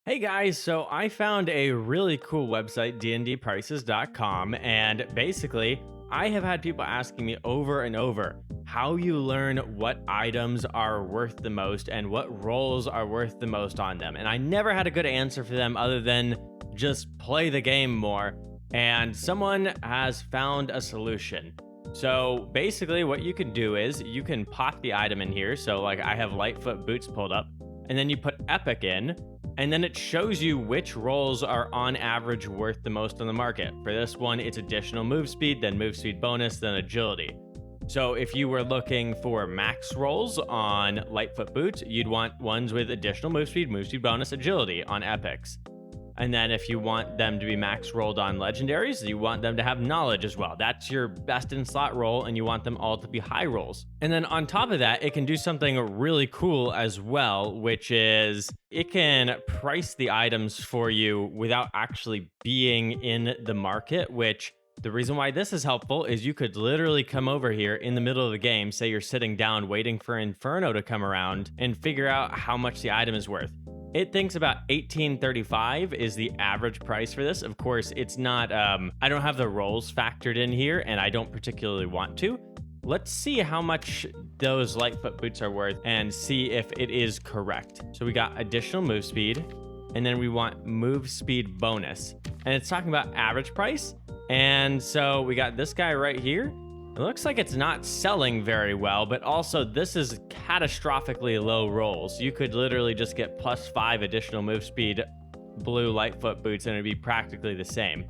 Hey guys, so I found a really cool website, dndprices.com, and basically, I have had people asking me over and over how you learn what items are worth the most and what roles are worth the most on them. And I never had a good answer for them other than just play the game more. And someone has found a solution. So basically, what you can do is you can pop the item in here. So, like, I have Lightfoot boots pulled up, and then you put Epic in. And then it shows you which roles are on average worth the most on the market. For this one, it's additional move speed, then move speed bonus, then agility. So if you were looking for max rolls on Lightfoot boots, you'd want ones with additional move speed bonus, agility on epics. And then if you want them to be max rolled on legendaries, you want them to have knowledge as well. That's your best in slot roll, and you want them all to be high rolls. And then on top of that, it can do something really cool as well, which is it can price the items for you without actually being in the market, which the reason why this is helpful is you could literally come over here in the middle of the game, say you're sitting down waiting for Inferno to come around, and figure out how much the item is worth. It thinks about $18.35 is the average price for this. Of course, it's not, I don't have the rolls factored in here, and I don't particularly want to. Let's see how much those Lightfoot boots are worth and see if it is correct. So we got additional move speed, and then we want move speed bonus. And it's talking about average price. And so we got this guy right here. It looks like it's not selling very well, but also this is catastrophically low rolls. You could literally just get +5 additional move speed blue Lightfoot boots and it'd be practically the same.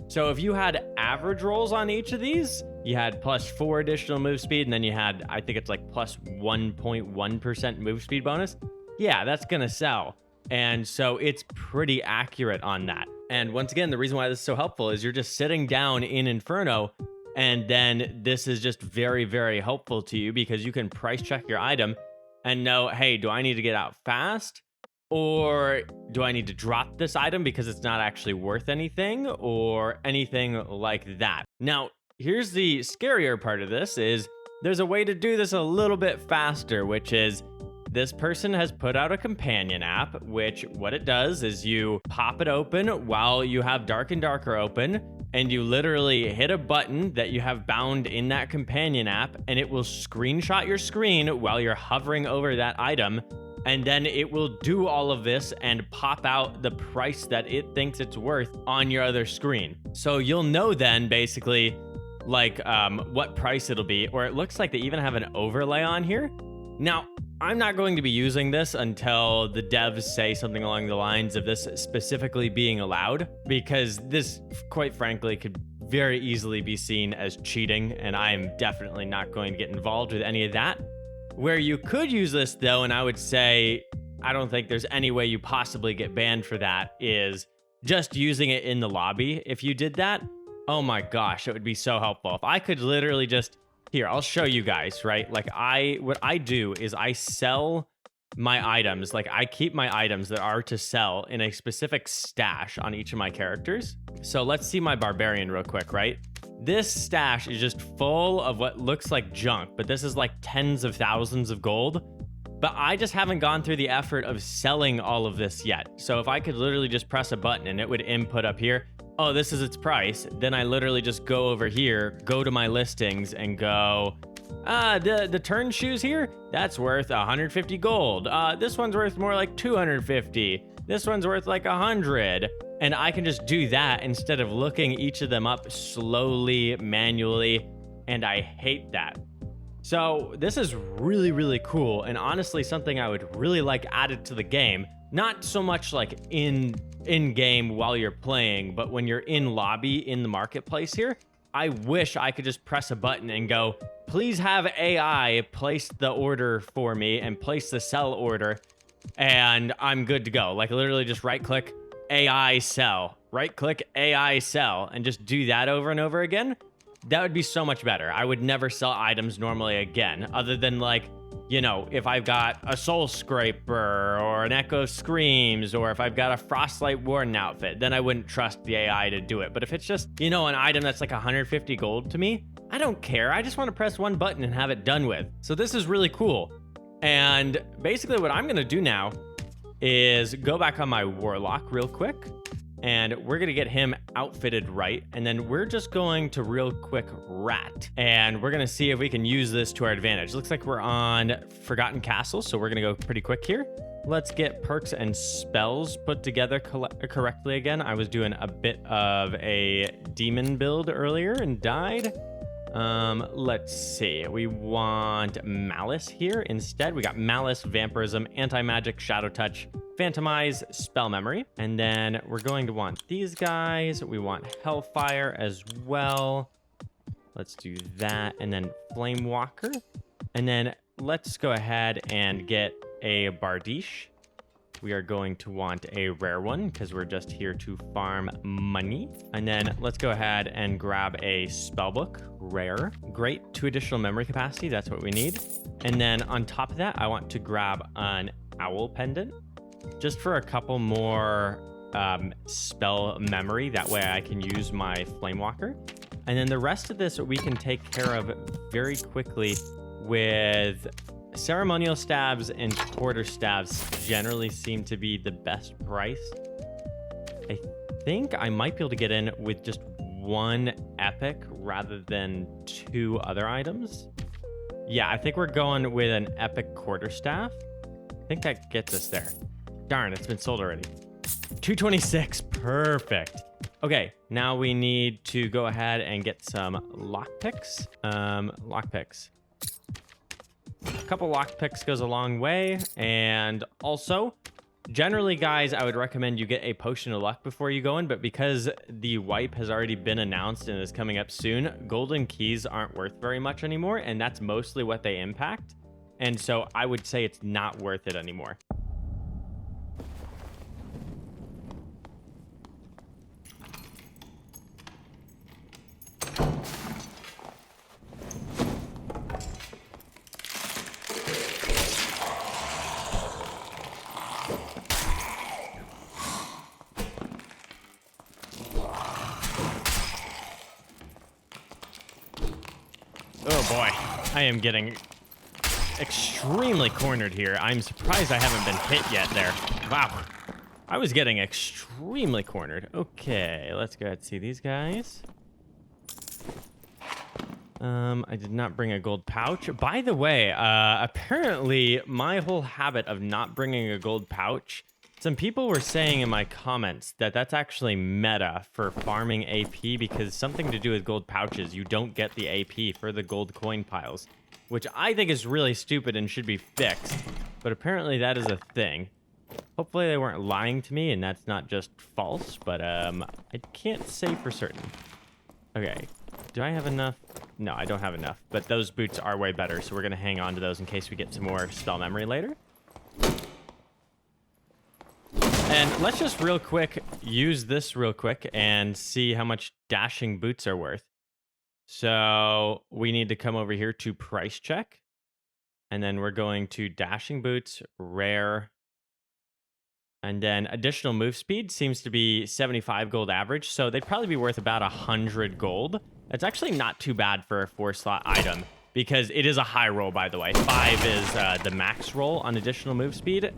So if you had average rolls on each of these, you had +4 additional move speed, and then you had, I think it's like +1.1% move speed bonus. Yeah, that's gonna sell. And so it's pretty accurate on that. And once again, the reason why this is so helpful is you're just sitting down in Inferno, and then this is just very, very helpful to you because you can price check your item and know, hey, do I need to get out fast? Or do I need to drop this item because it's not actually worth anything, or anything like that? Now, here's the scarier part of this is there's a way to do this a little bit faster, which is this person has put out a companion app, which what it does is you pop it open while you have Dark and Darker open, and you literally hit a button that you have bound in that companion app, and it will screenshot your screen while you're hovering over that item, and then it will do all of this and pop out the price that it thinks it's worth on your other screen. So you'll know then basically like what price it'll be, or it looks like they even have an overlay on here. Now, I'm not going to be using this until the devs say something along the lines of this specifically being allowed, because this, quite frankly, could very easily be seen as cheating, and I am definitely not going to get involved with any of that. Where you could use this, though, and I would say I don't think there's any way you possibly get banned for that, is just using it in the lobby. If you did that, oh my gosh, it would be so helpful. If I could literally just... Here, I'll show you guys, right? Like what I do is I sell my items. Like I keep my items that are to sell in a specific stash on each of my characters. So let's see my barbarian real quick, right? This stash is just full of what looks like junk, but this is like tens of thousands of gold. But I just haven't gone through the effort of selling all of this yet. So if I could literally just press a button and it would input up here, oh, this is its price, then I literally just go over here, go to my listings and go, the turn shoes here, that's worth 150 gold. This one's worth more like 250. This one's worth like 100. And I can just do that instead of looking each of them up slowly, manually, and I hate that. So this is really, really cool, and honestly something I would really like added to the game. Not so much like in game while you're playing, but when you're in lobby in the marketplace here, I wish I could just press a button and go, please have AI place the order for me and place the sell order, and I'm good to go. Like literally just right click AI sell, right click AI sell, and just do that over and over again. That would be so much better. I would never sell items normally again, other than like, you know, if I've got a Soul Scraper or an Echo Screams, or if I've got a Frostlight Warden outfit, then I wouldn't trust the AI to do it. But if it's just, you know, an item that's like 150 gold to me, I don't care. I just want to press one button and have it done with. So this is really cool. And basically what I'm going to do now is go back on my Warlock real quick. And we're going to get him outfitted right. And then we're just going to real quick rat. And we're going to see if we can use this to our advantage. Looks like we're on Forgotten Castle. So we're going to go pretty quick here. Let's get perks and spells put together correctly again. I was doing a bit of a demon build earlier and died. Let's see. We want Malice here instead. We got Malice, Vampirism, Anti-Magic, Shadow Touch, Phantomize, Spell Memory. And then we're going to want these guys. We want Hellfire as well. Let's do that. And then Flame Walker. And then let's go ahead and get a Bardiche. We are going to want a rare one because we're just here to farm money. And then let's go ahead and grab a spellbook, rare. Great, 2 additional memory capacity. That's what we need. And then on top of that, I want to grab an owl pendant just for a couple more spell memory. That way I can use my Flamewalker. And then the rest of this we can take care of very quickly with ceremonial stabs and quarter stabs. Generally seem to be the best price. I think I might be able to get in with just 1 epic rather than 2 other items. Yeah, I think we're going with an epic quarterstaff. I think that gets us there. Darn, it's been sold already. 226, perfect. Okay, now we need to go ahead and get some lockpicks. Lockpicks. A couple lockpicks goes a long way. And also, generally, guys, I would recommend you get a potion of luck before you go in. But because the wipe has already been announced and is coming up soon, golden keys aren't worth very much anymore. And that's mostly what they impact. And so I would say it's not worth it anymore. Oh boy, I am getting extremely cornered here. I'm surprised I haven't been hit yet there. Wow, I was getting extremely cornered. Okay, let's go ahead and see these guys. I did not bring a gold pouch. By the way, apparently my whole habit of not bringing a gold pouch, some people were saying in my comments that that's actually meta for farming AP because something to do with gold pouches, you don't get the AP for the gold coin piles, which I think is really stupid and should be fixed. But apparently that is a thing. Hopefully they weren't lying to me and that's not just false, but I can't say for certain. Okay, do I have enough? No, I don't have enough, but those boots are way better, so we're gonna hang on to those in case we get some more spell memory later. And let's just real quick use this real quick and see how much dashing boots are worth. So we need to come over here to price check. And then we're going to dashing boots, rare. And then additional move speed seems to be 75 gold average. So they'd probably be worth about 100 gold. That's actually not too bad for a 4-slot item because it is a high roll, by the way. 5 is the max roll on additional move speed.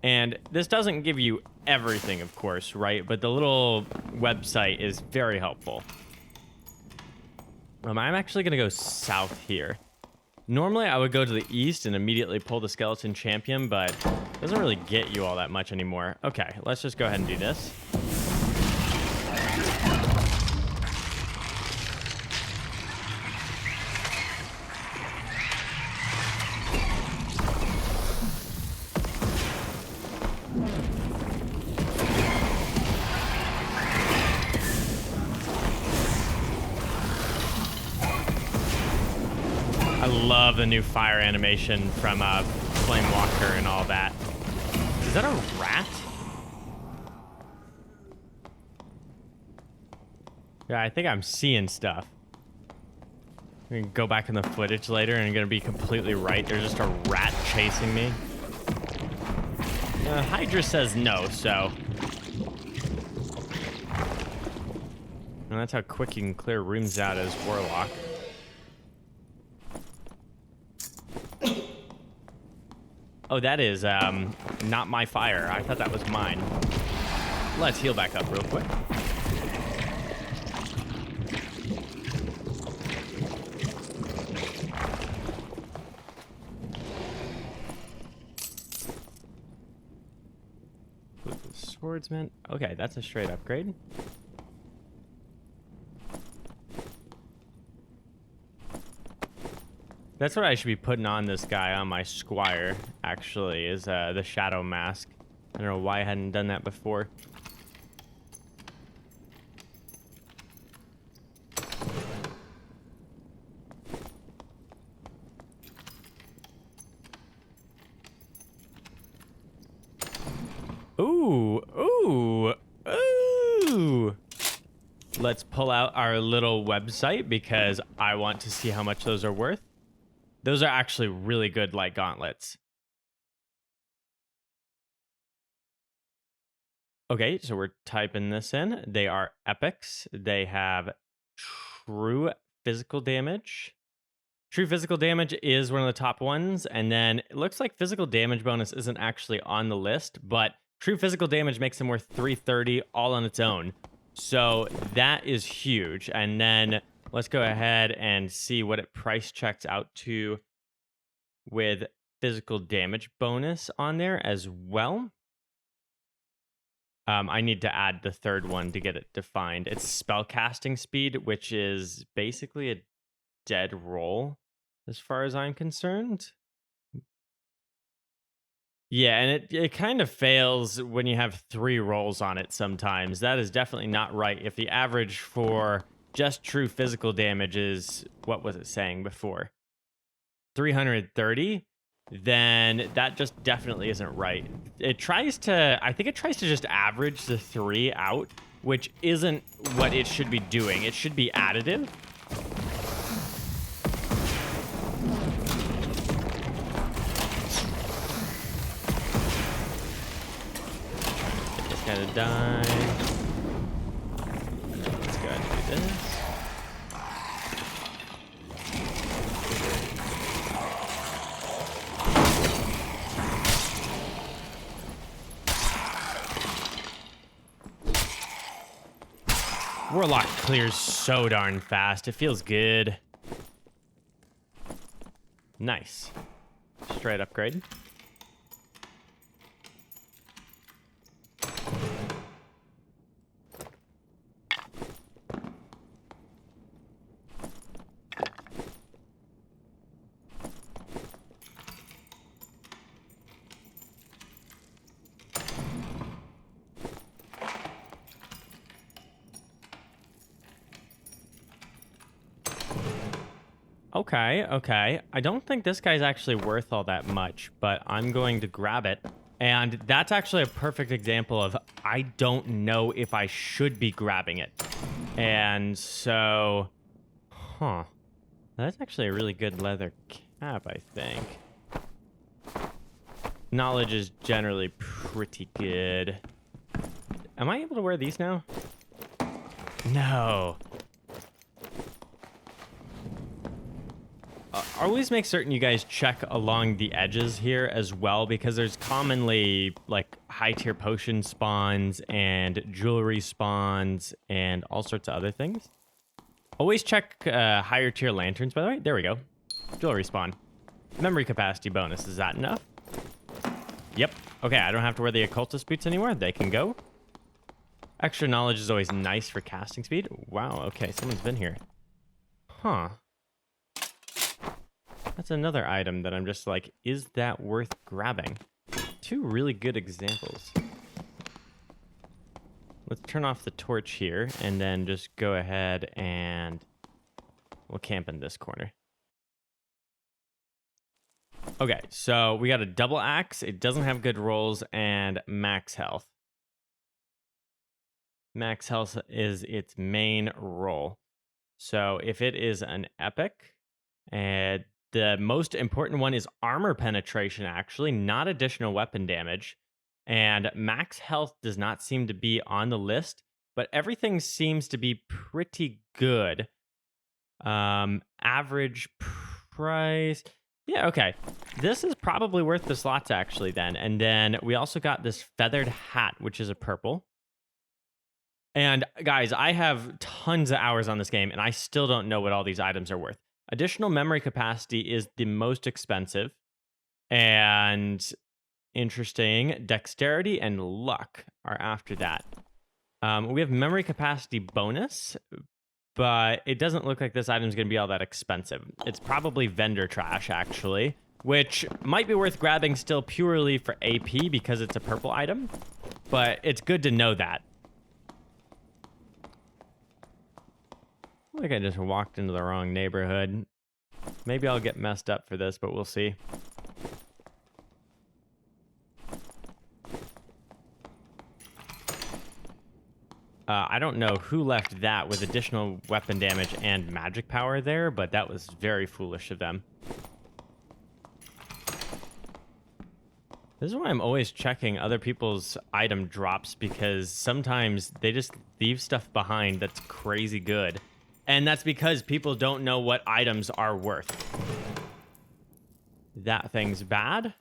And this doesn't give you everything, of course, right? But the little website is very helpful. I'm actually going to go south here. Normally, I would go to the east and immediately pull the skeleton champion, but it doesn't really get you all that much anymore. Okay, let's just go ahead and do this. I love the new fire animation from Flame Walker and all that. Is that a rat? Yeah, I think I'm seeing stuff. We can go back in the footage later and I'm gonna be completely right. There's just a rat chasing me. Hydra says no, so. And that's how quick you can clear rooms out as Warlock. Oh, that is not my fire. I thought that was mine. Let's heal back up real quick. Swordsman. Okay, that's a straight upgrade. That's what I should be putting on this guy, on my squire, actually, is the shadow mask. I don't know why I hadn't done that before. Ooh, ooh, ooh. Let's pull out our little website because I want to see how much those are worth. Those are actually really good light gauntlets. Okay, so we're typing this in. They are epics. They have true physical damage. True physical damage is one of the top ones, and then it looks like physical damage bonus isn't actually on the list, but true physical damage makes them worth 330 all on its own. So that is huge. And then let's go ahead and see what it price checks out to with physical damage bonus on there as well. I need to add the third one to get it defined. It's spellcasting speed, which is basically a dead roll as far as I'm concerned. Yeah, and it kind of fails when you have 3 rolls on it sometimes. That is definitely not right. If the average for just true physical damage is, what was it saying before? 330, then that just definitely isn't right. It tries to, I think it tries to just average the 3 out, which isn't what it should be doing. It should be additive. Gotta die. Let's go ahead and do this. Warlock clears so darn fast. It feels good. Nice. Straight upgrade. Okay. I don't think this guy's actually worth all that much, but I'm going to grab it. And that's actually a perfect example of I don't know if I should be grabbing it. And so, that's actually a really good leather cap, I think. Knowledge is generally pretty good. Am I able to wear these now? No. Always make certain you guys check along the edges here as well, because there's commonly like high tier potion spawns and jewelry spawns and all sorts of other things. Always check higher tier lanterns, by the way. There we go. Jewelry spawn. Memory capacity bonus. Is that enough? Yep. Okay, I don't have to wear the occultist boots anymore. They can go. Extra knowledge is always nice for casting speed. Wow, okay, someone's been here. Huh. That's another item that I'm just like, is that worth grabbing? 2 really good examples. Let's turn off the torch here and then just go ahead and we'll camp in this corner. Okay, so we got a double axe. It doesn't have good rolls and max health. Max health is its main roll. So if it is an epic, and the most important one is armor penetration, actually, not additional weapon damage. And max health does not seem to be on the list, but everything seems to be pretty good. Average price. Yeah, okay. This is probably worth the slots actually then. And then we also got this feathered hat, which is a purple. And guys, I have tons of hours on this game and I still don't know what all these items are worth. Additional memory capacity is the most expensive. And interesting, dexterity and luck are after that. We have memory capacity bonus, but it doesn't look like this item is going to be all that expensive. It's probably vendor trash, actually, which might be worth grabbing still purely for AP because it's a purple item, but it's good to know that. I think I just walked into the wrong neighborhood. Maybe I'll get messed up for this, but we'll see. I don't know who left that with additional weapon damage and magic power there, but that was very foolish of them. This is why I'm always checking other people's item drops, because sometimes they just leave stuff behind that's crazy good. And that's because people don't know what items are worth. That thing's bad.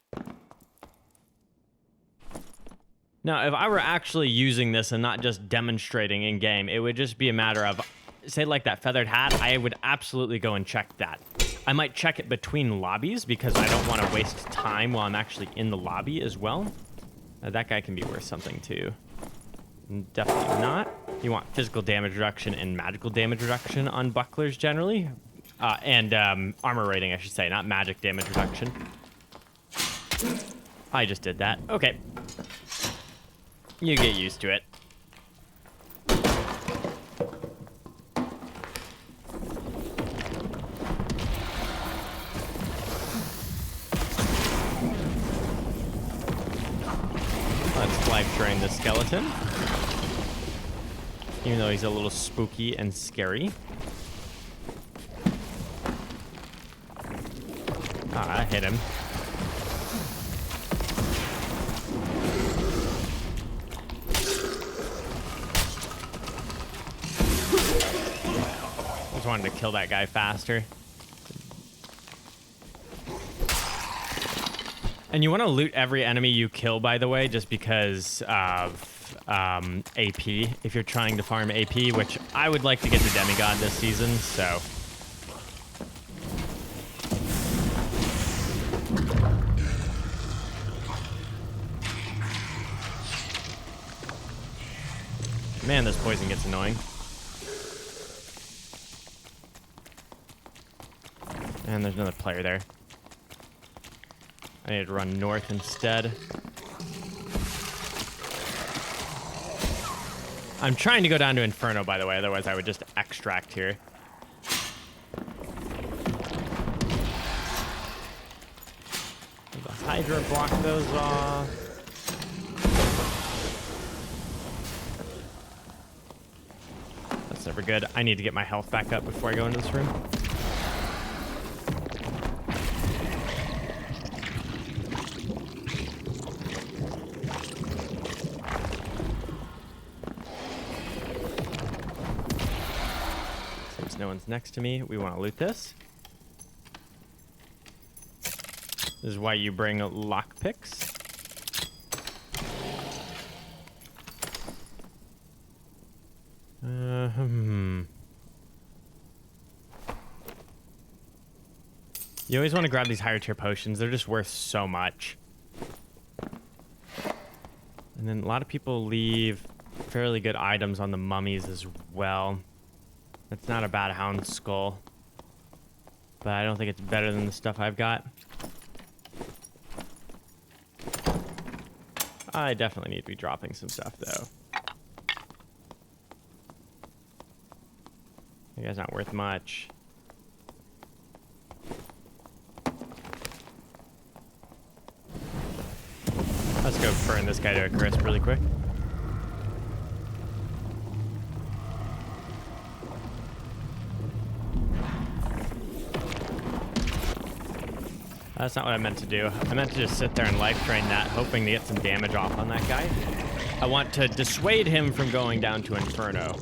Now, if I were actually using this and not just demonstrating in game, it would just be a matter of, say like that feathered hat, I would absolutely go and check that. I might check it between lobbies because I don't want to waste time while I'm actually in the lobby as well. That guy can be worth something too. Definitely not. You want physical damage reduction and magical damage reduction on bucklers generally. And armor rating, I should say, not magic damage reduction. I just did that. Okay. You get used to it. Let's life drain the skeleton. Even though he's a little spooky and scary. Ah, I hit him. Just wanted to kill that guy faster. And you want to loot every enemy you kill, by the way, just because of AP, if you're trying to farm AP, which I would like to get to Demigod this season, so. Man, this poison gets annoying. And there's another player there. I need to run north instead. I'm trying to go down to Inferno, by the way, otherwise I would just extract here. The Hydra block those off. That's never good. I need to get my health back up before I go into this room. No one's next to me. We want to loot this. This is why you bring lockpicks. You always want to grab these higher tier potions. They're just worth so much. And then a lot of people leave fairly good items on the mummies as well. It's not a bad hound skull, but I don't think it's better than the stuff I've got. I definitely need to be dropping some stuff, though. You guys not worth much. Let's go burn this guy to a crisp really quick. That's not what I meant to do. I meant to just sit there and life drain that, hoping to get some damage off on that guy. I want to dissuade him from going down to Inferno.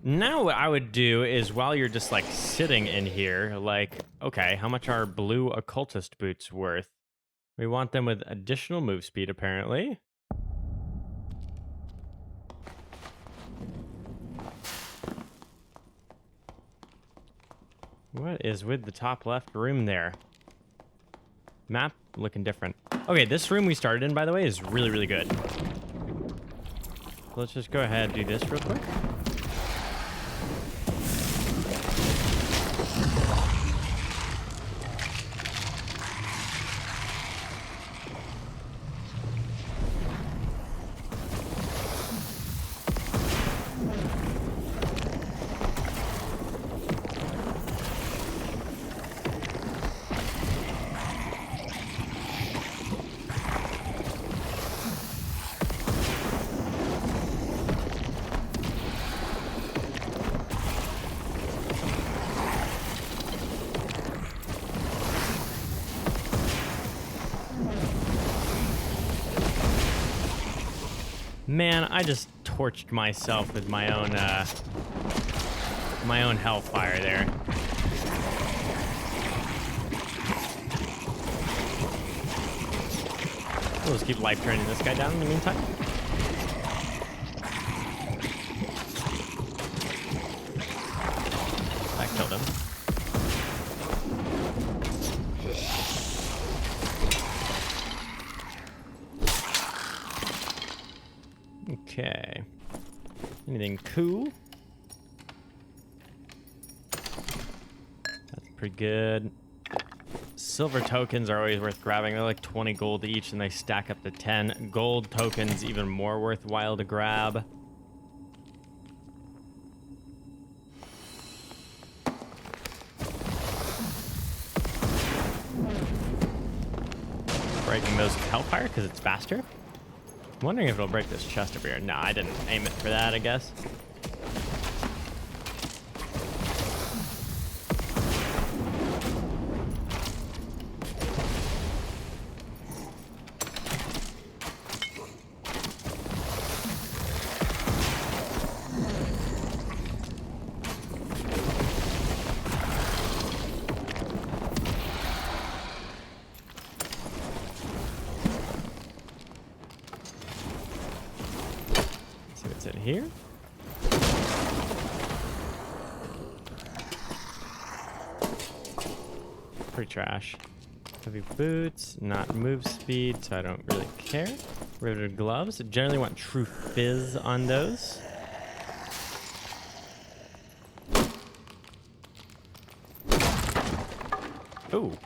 Now what I would do is while you're just like sitting in here, like Okay, how much are blue occultist boots worth? We want them with additional move speed, apparently. What is with the top left room there? Map looking different. Okay, this room we started in, by the way, is really, really good. Let's just go ahead and do this real quick. Man, I just torched myself with my own hellfire there. We'll just keep life turning this guy down in the meantime. That killed him. Okay. Anything cool? That's pretty good. Silver tokens are always worth grabbing. They're like 20 gold each, and they stack up to 10. Gold tokens even more worthwhile to grab. Breaking those with hellfire because it's faster. I'm wondering if it'll break this chest over here. No, I didn't aim it for that, I guess. In here. Pretty trash. Heavy boots, not move speed, so I don't really care. Riveted gloves. Generally want true fizz on those. Ooh.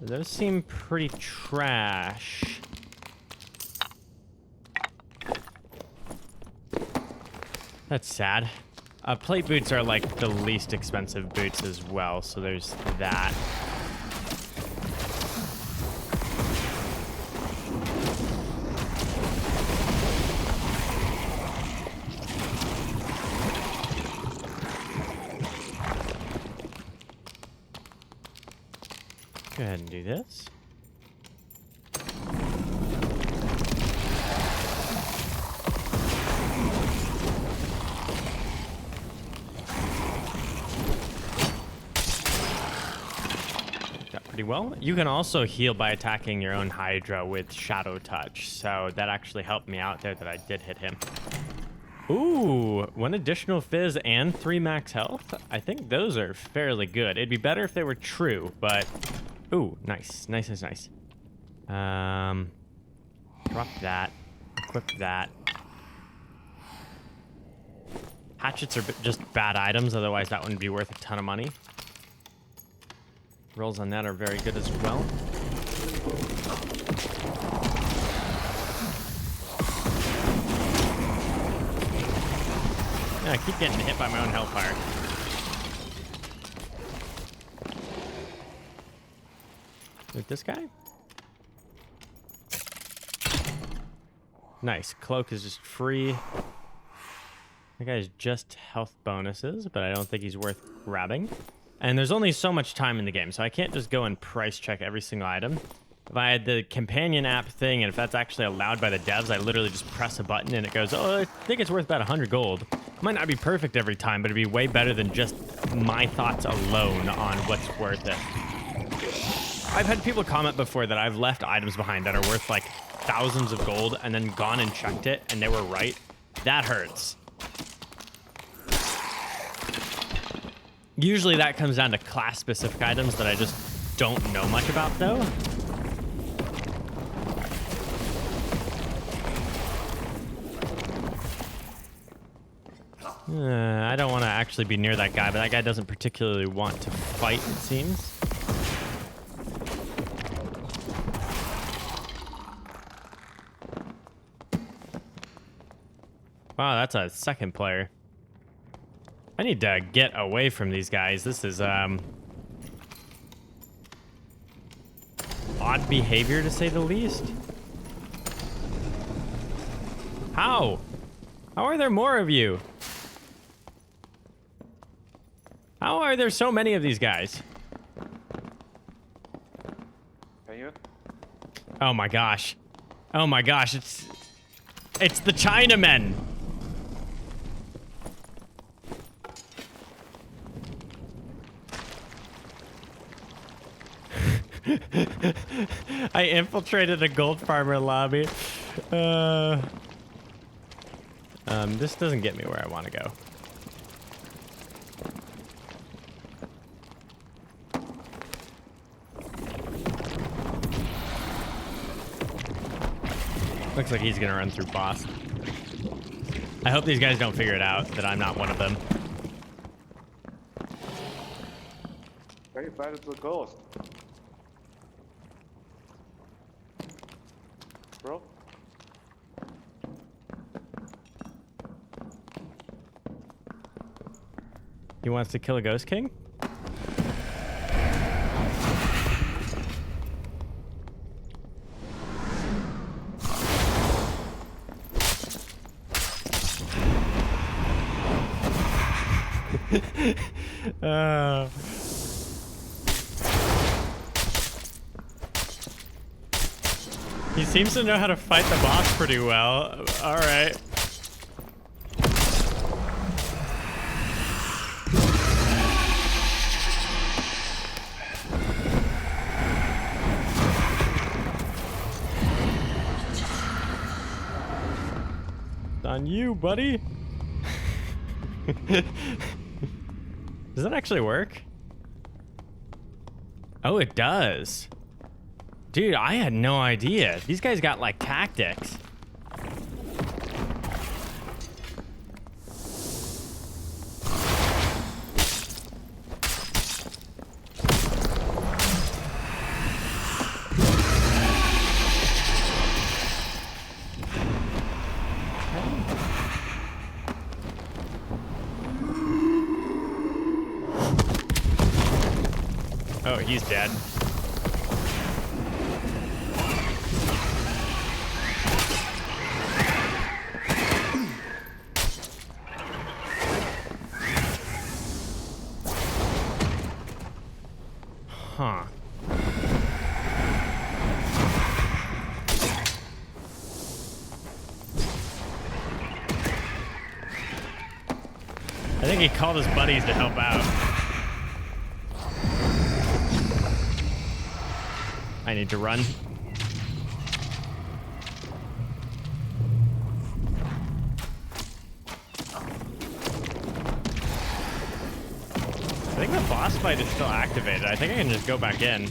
Those seem pretty trash. That's sad. Plate boots are like the least expensive boots as well, so there's that. Go ahead and do this. Pretty well. You can also heal by attacking your own Hydra with Shadow Touch, so that actually helped me out there that I did hit him. Ooh, 1 additional fizz and 3 max health. I think those are fairly good. It'd be better if they were true, but ooh, nice. Drop that. Equip that. Hatchets are just bad items, otherwise that wouldn't be worth a ton of money. Rolls on that are very good as well. Yeah, I keep getting hit by my own hellfire. With this guy? Nice. Cloak is just free. That guy's just health bonuses, but I don't think he's worth grabbing. And there's only so much time in the game, so I can't just go and price check every single item. If I had the companion app thing, and if that's actually allowed by the devs, I literally just press a button and it goes, oh, I think it's worth about 100 gold. Might not be perfect every time, but it'd be way better than just my thoughts alone on what's worth it. I've had people comment before that I've left items behind that are worth like thousands of gold and then gone and checked it and they were right. That hurts. Usually that comes down to class specific items that I just don't know much about though. I don't want to actually be near that guy, but that guy doesn't particularly want to fight, it seems. Wow, that's a second player. I need to get away from these guys. This is, odd behavior, to say the least. How? How are there more of you? How are there so many of these guys? Are you? Oh my gosh. Oh my gosh, it's the Chinamen. I infiltrated a gold farmer lobby. This doesn't get me where I want to go. Looks like he's gonna run through boss. I hope these guys don't figure it out that I'm not one of them. Very bad as a ghost. Bro? He wants to kill a ghost king? He seems to know how to fight the boss pretty well. All right. It's on you, buddy. Does that actually work? Oh, it does. Dude, I had no idea. These guys got like tactics. Oh, he's dead. Huh. I think he called his buddies to help out. I need to run. I think the boss fight is still activated. I think I can just go back in.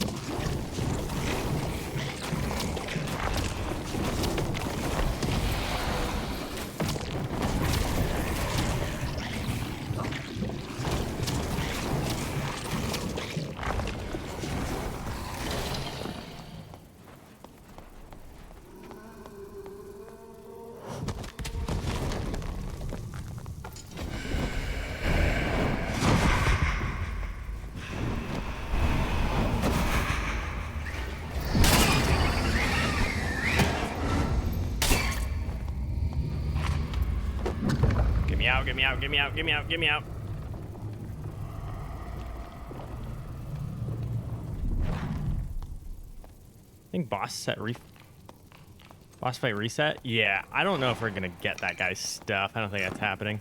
Get me out, get me out, get me out, get me out. I think boss fight reset? Yeah, I don't know if we're gonna get that guy's stuff. I don't think that's happening.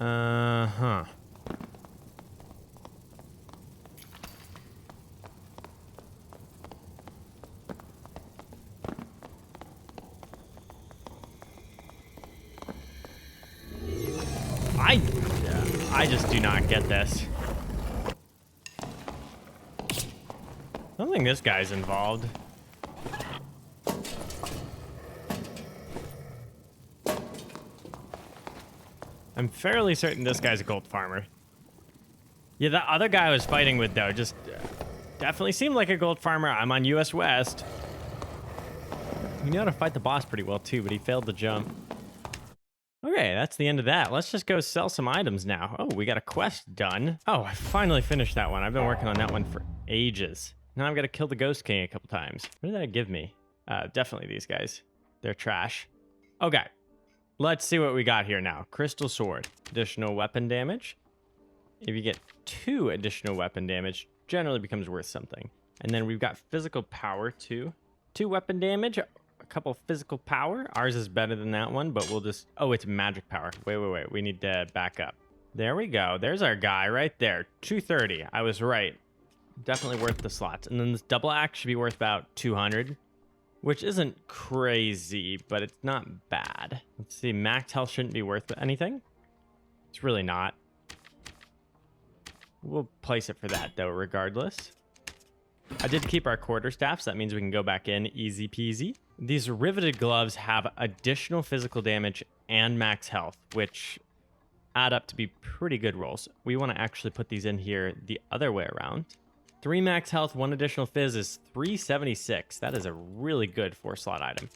Uh-huh. I just do not get this. I don't think this guy's involved. I'm fairly certain this guy's a gold farmer. Yeah, that other guy I was fighting with, though, just definitely seemed like a gold farmer. I'm on US West. He knew how to fight the boss pretty well, too, but he failed to jump. Okay, that's the end of that. Let's just go sell some items now. Oh, we got a quest done. Oh, I finally finished that one. I've been working on that one for ages. Now I've got to kill the Ghost King a couple times. What did that give me? Definitely these guys. They're trash. Okay, let's see what we got here now. Crystal Sword. Additional weapon damage. If you get 2 additional weapon damage, generally becomes worth something. And then we've got physical power, too. 2 weapon damage. A couple physical power. Ours is better than that one, but we'll just... Oh, it's magic power. Wait. We need to back up. There we go. There's our guy right there. 230. I was right. Definitely worth the slots. And then this double axe should be worth about 200, which isn't crazy, but it's not bad. Let's see. Max health shouldn't be worth anything. It's really not. We'll place it for that, though, regardless. I did keep our quarterstaff, so that means we can go back in easy peasy. These riveted gloves have additional physical damage and max health, which add up to be pretty good rolls. We want to actually put these in here the other way around. 3 max health, 1 additional fizz is 376. That is a really good 4-slot item.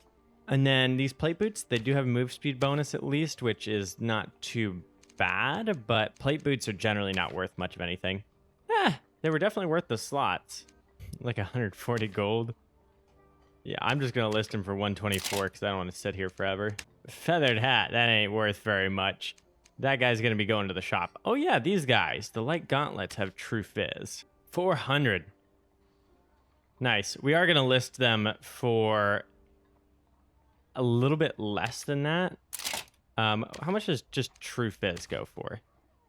And then these plate boots, they do have a move speed bonus at least, which is not too bad, but plate boots are generally not worth much of anything. They were definitely worth the slots. Like 140 gold. Yeah, I'm just going to list them for 124 because I don't want to sit here forever. Feathered hat, that ain't worth very much. That guy's going to be going to the shop. Oh yeah, these guys. The light gauntlets have true fizz. 400. Nice. We are going to list them for a little bit less than that. How much does just true fizz go for?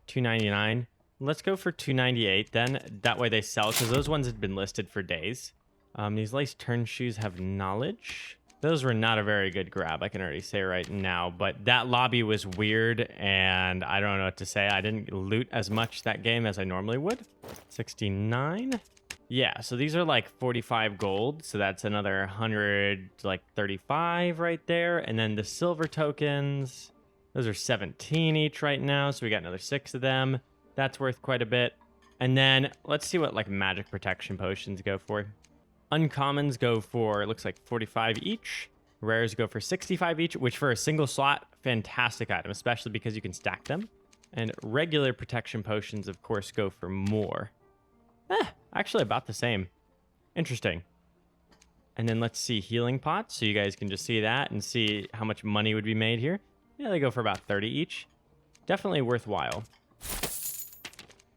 299. Let's go for 298 then. That way they sell, because those ones had been listed for days. These lace turn shoes have knowledge. Those were not a very good grab, I can already say right now. But that lobby was weird, and I don't know what to say. I didn't loot as much that game as I normally would. 69. Yeah, so these are like 45 gold. So that's another 100, like 35 right there. And then the silver tokens, those are 17 each right now. So we got another 6 of them. That's worth quite a bit. And then let's see what like magic protection potions go for. Uncommons go for, it looks like 45 each. Rares go for 65 each, which for a single slot, fantastic item, especially because you can stack them. And regular protection potions, of course, go for more. Actually about the same. Interesting. And then let's see healing pots, so you guys can just see that and see how much money would be made here. Yeah, they go for about 30 each. Definitely worthwhile.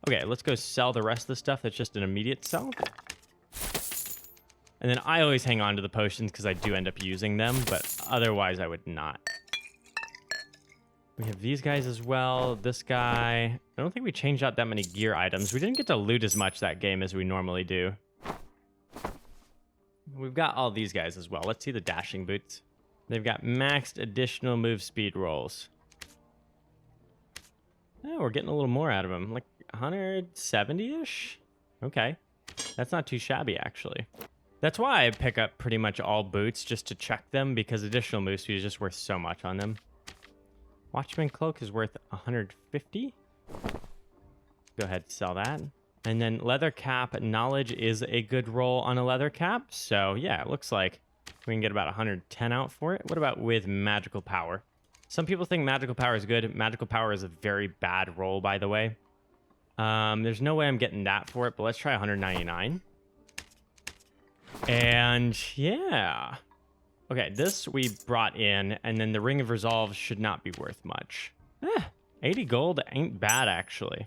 Okay, let's go sell the rest of the stuff that's just an immediate sell. And then I always hang on to the potions because I do end up using them, but otherwise I would not. We have these guys as well. This guy. I don't think we changed out that many gear items. We didn't get to loot as much that game as we normally do. We've got all these guys as well. Let's see the dashing boots. They've got maxed additional move speed rolls. Oh, we're getting a little more out of them. Like 170-ish? Okay. That's not too shabby, actually. That's why I pick up pretty much all boots just to check them, because additional move speed is just worth so much on them. Watchman Cloak is worth 150. Go ahead and sell that. And then Leather Cap. Knowledge is a good roll on a Leather Cap. So, yeah, it looks like we can get about 110 out for it. What about with Magical Power? Some people think Magical Power is good. Magical Power is a very bad roll, by the way. There's no way I'm getting that for it, but let's try 199. And, yeah. Okay, this we brought in, and then the Ring of Resolve should not be worth much. 80 gold ain't bad, actually.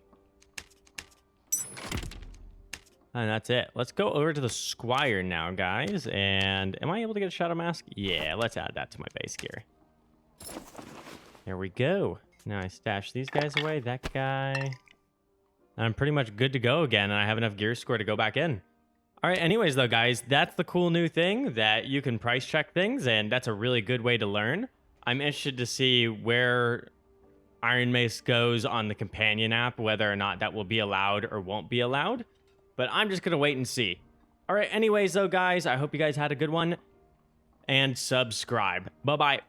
And that's it. Let's go over to the Squire now, guys. And am I able to get a Shadow Mask? Yeah, let's add that to my base gear. There we go. Now I stash these guys away. That guy. I'm pretty much good to go again, and I have enough gear score to go back in. All right, anyways, though, guys, that's the cool new thing that you can price check things, and that's a really good way to learn. I'm interested to see where Iron Mace goes on the companion app, whether or not that will be allowed or won't be allowed. But I'm just going to wait and see. All right, anyways, though, guys, I hope you guys had a good one. And subscribe. Bye-bye.